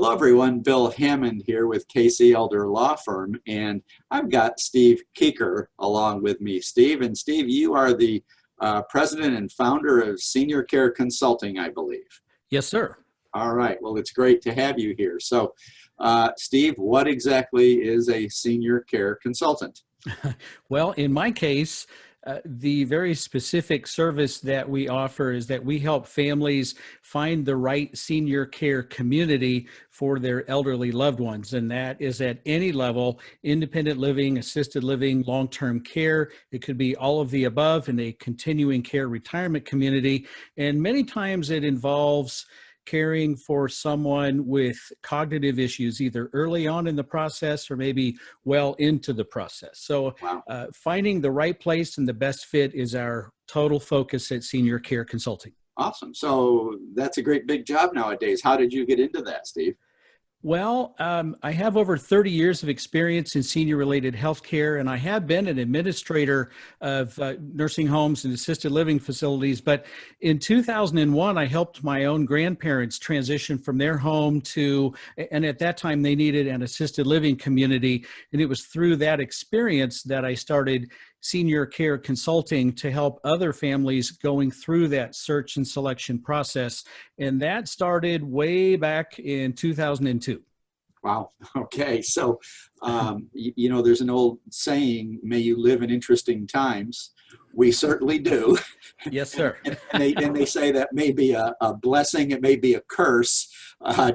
Hello, everyone. Bill Hammond here with KC Elder Law Firm, and I've got Steve Kuker along with me. Steve, you are the president and founder of Senior Care Consulting, I believe. Yes, sir. All right. Well, it's great to have you here. So, Steve, what exactly is a senior care consultant? Well, in my case, the very specific service that we offer is that we help families find the right senior care community for their elderly loved ones. And that is at any level: independent living, assisted living, long-term care. It could be all of the above in a continuing care retirement community. And many times it involves caring for someone with cognitive issues, either early on in the process or maybe well into the process. So Wow. finding the right place and the best fit is our total focus at Senior Care Consulting. Awesome. So that's a great big job nowadays. How did you get into that, Steve? Well, I have over 30 years of experience in senior-related healthcare, and I have been an administrator of nursing homes and assisted living facilities. But in 2001, I helped my own grandparents transition from their home to, and at that time they needed an assisted living community. And it was through that experience that I started Senior Care Consulting to help other families going through that search and selection process. And that started way back in 2002. Wow. Okay. So, there's an old saying, may you live in interesting times. We certainly do. Yes, sir. and they say that may be a blessing. It may be a curse,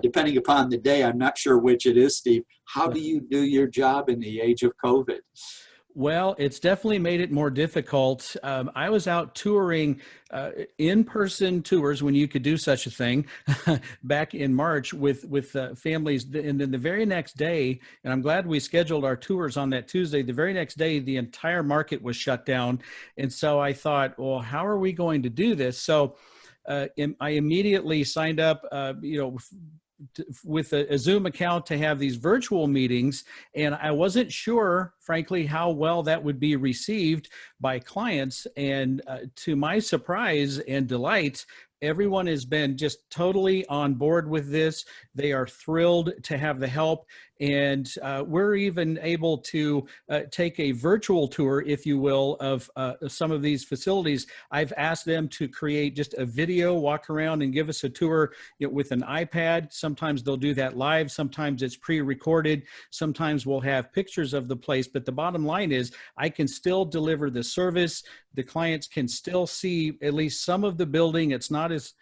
depending upon the day. I'm not sure which it is, Steve. How do you do your job in the age of COVID? Well, it's definitely made it more difficult. I was out touring in-person tours when you could do such a thing back in March with families. And then the very next day, and I'm glad we scheduled our tours on that Tuesday, the very next day, the entire market was shut down. And so I thought, well, how are we going to do this? So I immediately signed up, with a Zoom account to have these virtual meetings. And I wasn't sure, frankly, how well that would be received by clients. And to my surprise and delight, everyone has been just totally on board with this. They are thrilled to have the help. And we're even able to take a virtual tour, if you will, of some of these facilities. I've asked them to create just a video, walk around and give us a tour with an iPad. Sometimes they'll do that live. Sometimes it's pre-recorded. Sometimes we'll have pictures of the place. But the bottom line is I can still deliver the service. The clients can still see at least some of the building. It's not as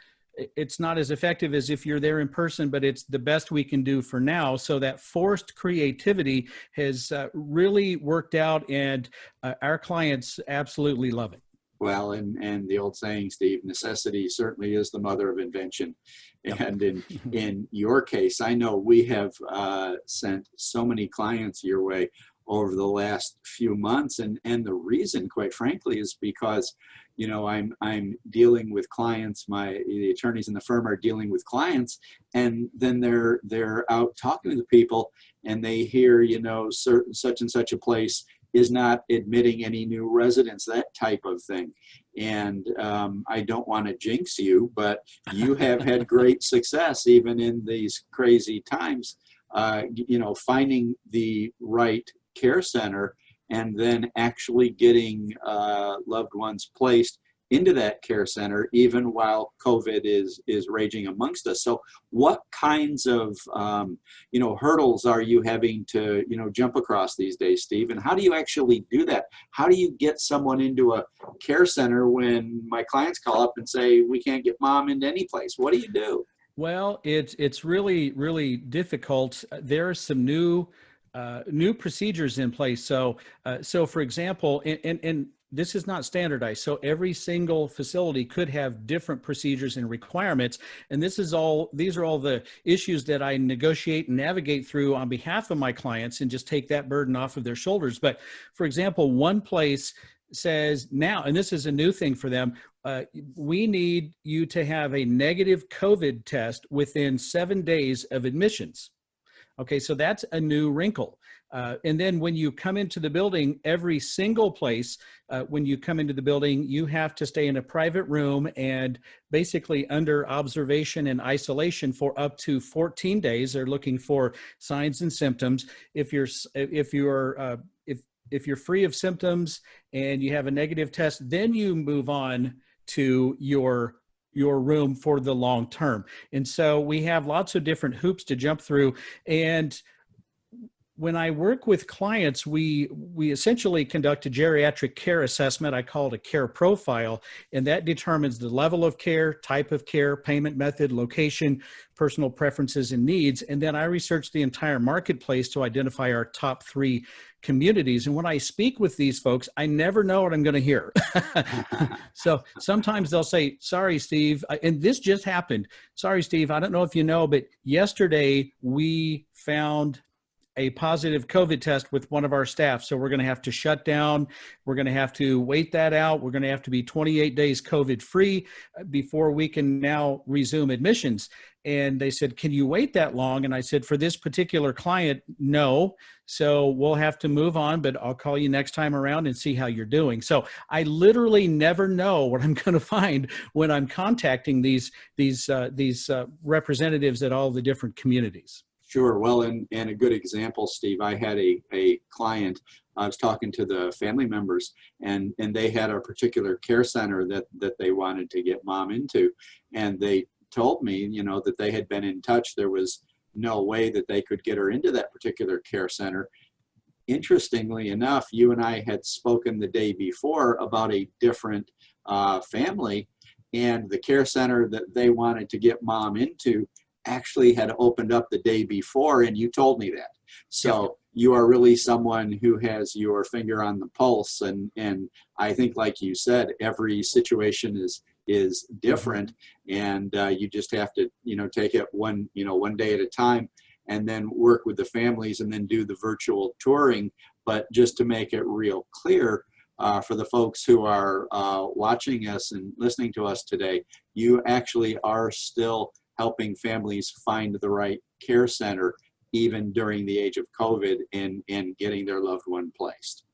effective as if you're there in person, but it's the best we can do for now. So that forced creativity has really worked out, and our clients absolutely love it. Well, and the old saying, Steve, necessity certainly is the mother of invention. Yep. And in your case, I know we have sent so many clients your way over the last few months. And the reason, quite frankly, is because I'm dealing with clients. The attorneys in the firm are dealing with clients, and then they're out talking to people, and they hear certain such and such a place is not admitting any new residents, that type of thing. And I don't want to jinx you, but you have had great success even in these crazy times. Finding the right care center and then actually getting loved ones placed into that care center, even while COVID is raging amongst us. So what kinds of, hurdles are you having to, jump across these days, Steve? And how do you actually do that? How do you get someone into a care center when my clients call up and say, we can't get mom into any place? What do you do? Well, it's really, really difficult. There are some new procedures in place. So for example, and this is not standardized. So every single facility could have different procedures and requirements. And these are all the issues that I negotiate and navigate through on behalf of my clients and just take that burden off of their shoulders. But for example, one place says now, and this is a new thing for them, we need you to have a negative COVID test within 7 days of admissions. Okay, so that's a new wrinkle. And then when you come into the building, every single place, when you come into the building, you have to stay in a private room and basically under observation and isolation for up to 14 days. They're looking for signs and symptoms. If you're free of symptoms and you have a negative test, then you move on to your room for the long term. And so we have lots of different hoops to jump through. And when I work with clients, we essentially conduct a geriatric care assessment. I call it a care profile, and that determines the level of care, type of care, payment method, location, personal preferences and needs. And then I research the entire marketplace to identify our top 3 communities. And when I speak with these folks, I never know what I'm going to hear. So sometimes they'll say, sorry, Steve, and this just happened. Sorry, Steve, I don't know if you know, but yesterday we found a positive COVID test with one of our staff. So we're going to have to shut down. We're going to have to wait that out. We're going to have to be 28 days COVID free before we can now resume admissions. And they said, can you wait that long? And I said, for this particular client, no. So we'll have to move on, but I'll call you next time around and see how you're doing. So I literally never know what I'm going to find when I'm contacting these representatives at all the different communities. Sure. Well, and a good example, Steve, I had a client, I was talking to the family members, and they had a particular care center that they wanted to get mom into. And they told me, that they had been in touch. There was no way that they could get her into that particular care center. Interestingly enough, you and I had spoken the day before about a different family, and the care center that they wanted to get mom into actually had opened up the day before, and you told me that. So you are really someone who has your finger on the pulse, and I think, like you said, every situation is different, and you just have to take it one day at a time, and then work with the families, and then do the virtual touring. But just to make it real clear, for the folks who are watching us and listening to us today, you actually are still helping families find the right care center, even during the age of COVID, and getting their loved one placed.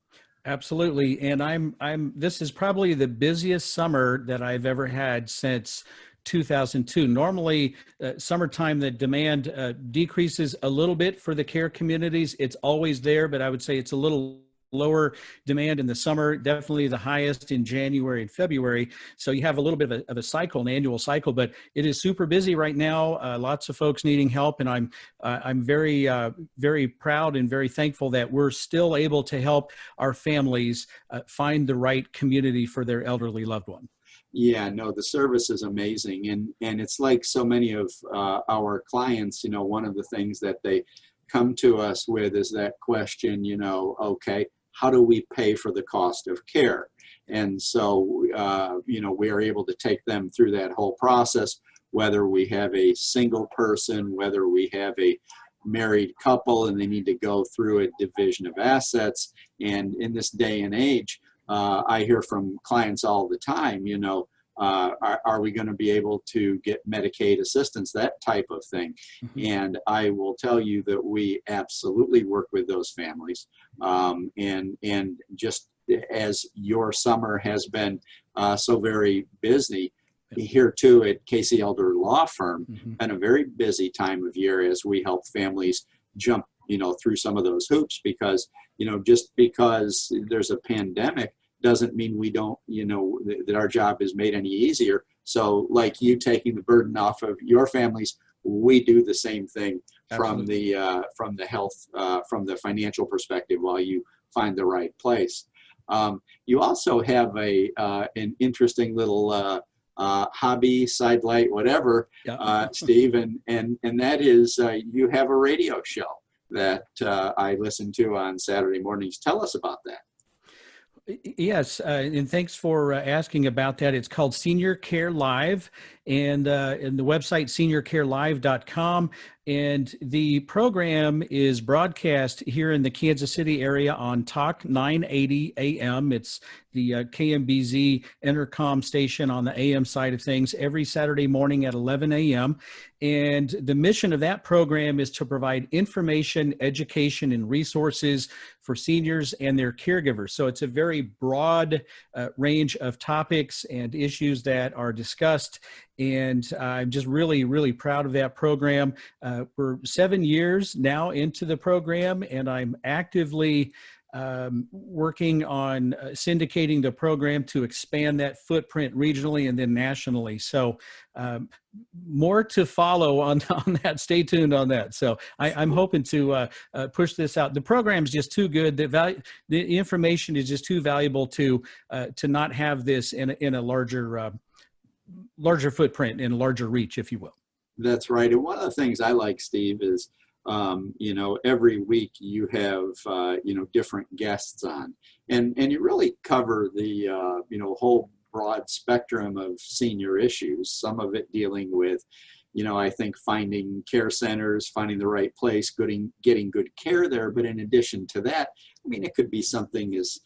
Absolutely. And this is probably the busiest summer that I've ever had since 2002. Normally, summertime, the demand decreases a little bit for the care communities. It's always there, but I would say it's a little lower demand in the summer, definitely the highest in January and February. So you have a little bit of a cycle, an annual cycle, but it is super busy right now. Lots of folks needing help. And I'm very, very proud and very thankful that we're still able to help our families find the right community for their elderly loved one. Yeah, no, the service is amazing. And it's like so many of our clients, one of the things that they come to us with is that question, okay, how do we pay for the cost of care? And so, we are able to take them through that whole process, whether we have a single person, whether we have a married couple and they need to go through a division of assets. And in this day and age, I hear from clients all the time, are we going to be able to get Medicaid assistance, that type of thing. Mm-hmm. And I will tell you that we absolutely work with those families. And just as your summer has been so very busy, here too at Casey Elder Law Firm, mm-hmm. been a very busy time of year as we help families jump, through some of those hoops, because, just because there's a pandemic doesn't mean we don't, that our job is made any easier. So like you taking the burden off of your families, we do the same thing. Absolutely. from the health, from the financial perspective, while you find the right place. You also have an interesting little hobby, sidelight, whatever, yeah. Steve, and that is you have a radio show that I listen to on Saturday mornings. Tell us about that. Yes, and thanks for asking about that. It's called Senior Care Live, and the website seniorcarelive.com. And the program is broadcast here in the Kansas City area on Talk 980 AM. It's the KMBZ intercom station on the AM side of things every Saturday morning at 11 a.m. And the mission of that program is to provide information, education, and resources for seniors and their caregivers. So it's a very broad range of topics and issues that are discussed. And I'm just really, really proud of that program. We're 7 years now into the program, and I'm actively working on syndicating the program to expand that footprint regionally and then nationally. So more to follow on that. Stay tuned on that. So I'm hoping to push this out. The program's just too good. The information is just too valuable to not have this in a larger footprint and larger reach, if you will. That's right. And one of the things I like, Steve, is every week you have, different guests on, and you really cover the, whole broad spectrum of senior issues, some of it dealing with, I think finding care centers, finding the right place, getting good care there. But in addition to that, I mean, it could be something as,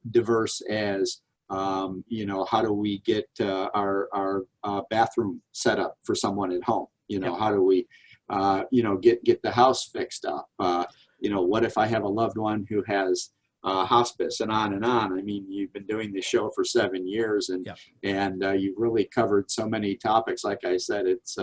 diverse as, how do we get our bathroom set up for someone at home? How do we, get the house fixed up? What if I have a loved one who has hospice, and on and on. I mean, you've been doing this show for 7 years, and you've really covered so many topics. Like I said, it's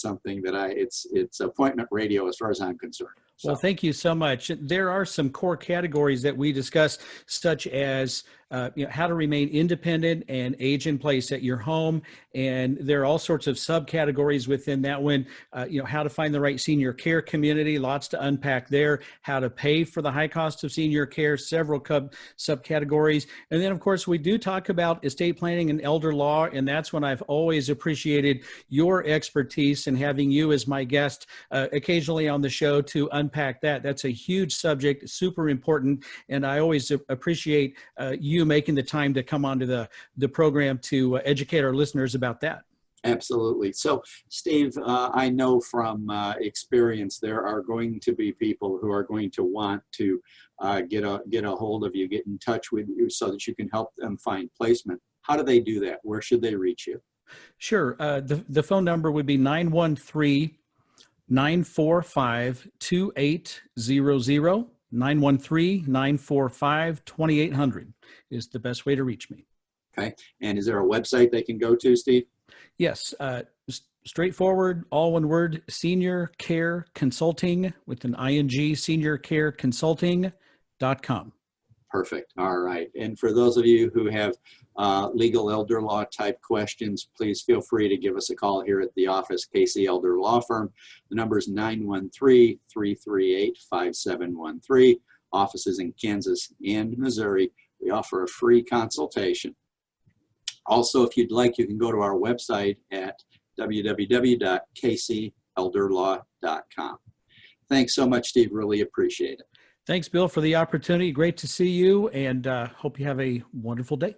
something that it's appointment radio as far as I'm concerned. So. Well, thank you so much. There are some core categories that we discuss, such as how to remain independent and age in place at your home. And there are all sorts of subcategories within that one. How to find the right senior care community, lots to unpack there. How to pay for the high cost of senior care, several subcategories. And then, of course, we do talk about estate planning and elder law. And that's when I've always appreciated your expertise and having you as my guest occasionally on the show to unpack that. That's a huge subject, super important. And I always appreciate you making the time to come onto the program to educate our listeners about that. Absolutely. So, Steve, I know from experience there are going to be people who are going to want to get a hold of you, get in touch with you so that you can help them find placement. How do they do that? Where should they reach you? Sure. The phone number would be 913-945-2800. 913-945-2800 is the best way to reach me. Okay. And is there a website they can go to, Steve? Yes. Straightforward, all one word, Senior Care Consulting with an ING, seniorcareconsulting.com. Perfect. All right. And for those of you who have legal elder law type questions, please feel free to give us a call here at the office, KC Elder Law Firm. The number is 913-338-5713. Offices in Kansas and Missouri. We offer a free consultation. Also, if you'd like, you can go to our website at www.kcelderlaw.com. Thanks so much, Steve. Really appreciate it. Thanks, Bill, for the opportunity. Great to see you, and hope you have a wonderful day.